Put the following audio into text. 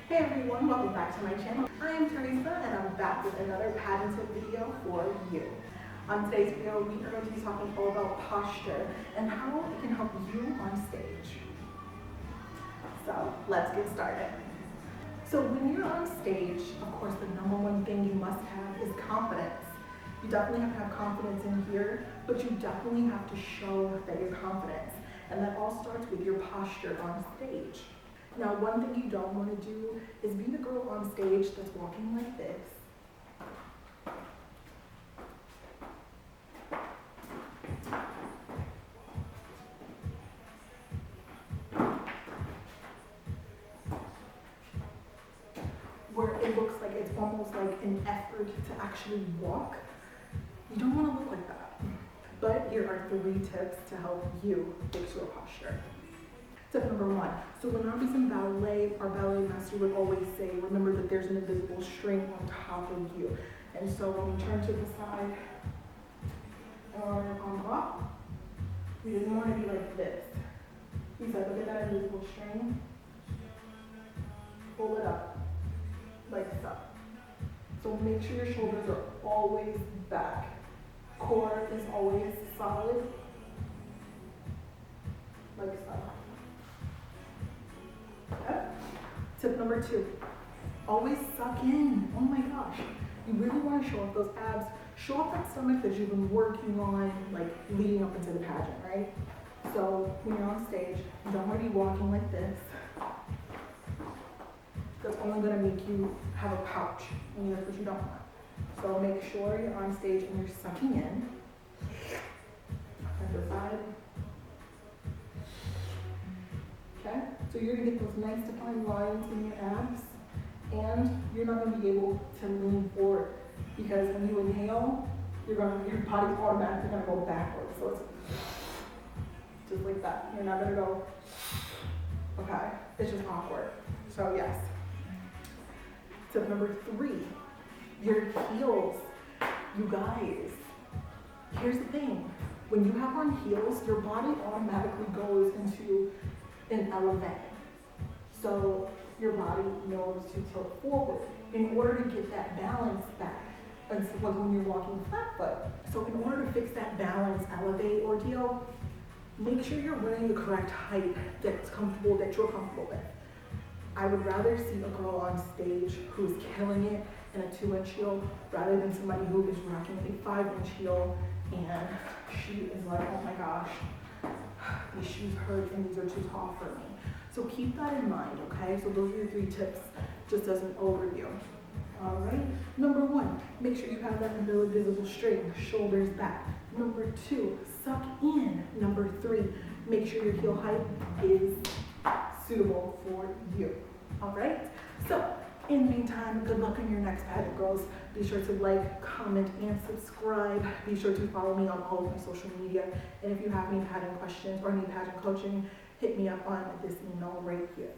Hey everyone, welcome back to my channel. I am Teresa and I'm back with another pageant tip video for you. On today's video, we are going to be talking all about posture and how it can help you on stage. So let's get started. So when you're on stage, of course, the number one thing you must have is confidence. You definitely have to have confidence in here, but you definitely have to show that you're confident. And that all starts with your posture on stage. Now, one thing you don't want to do is be the girl on stage that's walking like this. Where it looks like it's almost like an effort to actually walk. You don't want to look like that. But here are 3 tips to help you fix your posture. Tip number 1. So when I was in ballet, our ballet master would always say, remember that there's an invisible string on top of you. And so when we turn to the side or on top, we didn't want to be like this. He said, look at that invisible string. Pull it up, like so. So make sure your shoulders are always back. Core is always solid, like so. Okay. Tip number 2, always suck in. Oh my gosh. You really want to show off those abs. Show off that stomach that you've been working on, like leading up into the pageant, right? So when you're on stage, you don't want to be walking like this. That's only going to make you have a pouch, and that's what you don't want. So make sure you're on stage and you're sucking in. At the side. Okay, so you're gonna get those nice defined lines in your abs, and you're not gonna be able to lean forward because when you inhale, your body's automatically gonna go backwards. So it's just like that. You're not gonna go. Okay, it's just awkward. So yes. Tip number 3, your heels. You guys, here's the thing. When you have on heels, your body automatically goes into an elevate. So your body knows to tilt forward in order to get that balance back. And so when you're walking flat foot. So in order to fix that balance, elevate ordeal, make sure you're wearing the correct height that's comfortable, that you're comfortable with. I would rather see a girl on stage who's killing it in a 2-inch heel rather than somebody who is rocking a 5-inch heel and she is like, oh my gosh, these shoes hurt and these are too tall for me. So keep that in mind, okay? So those are your 3 tips, just as an overview. All right. Number 1, make sure you have that invisible string, shoulders back. Number 2, suck in. Number 3, make sure your heel height is suitable for you. All right. So in the meantime, good luck on your next pageant, girls. Be sure to like, comment, and subscribe. Be sure to follow me on all of my social media. And if you have any pageant questions or need pageant coaching, hit me up on this email right here.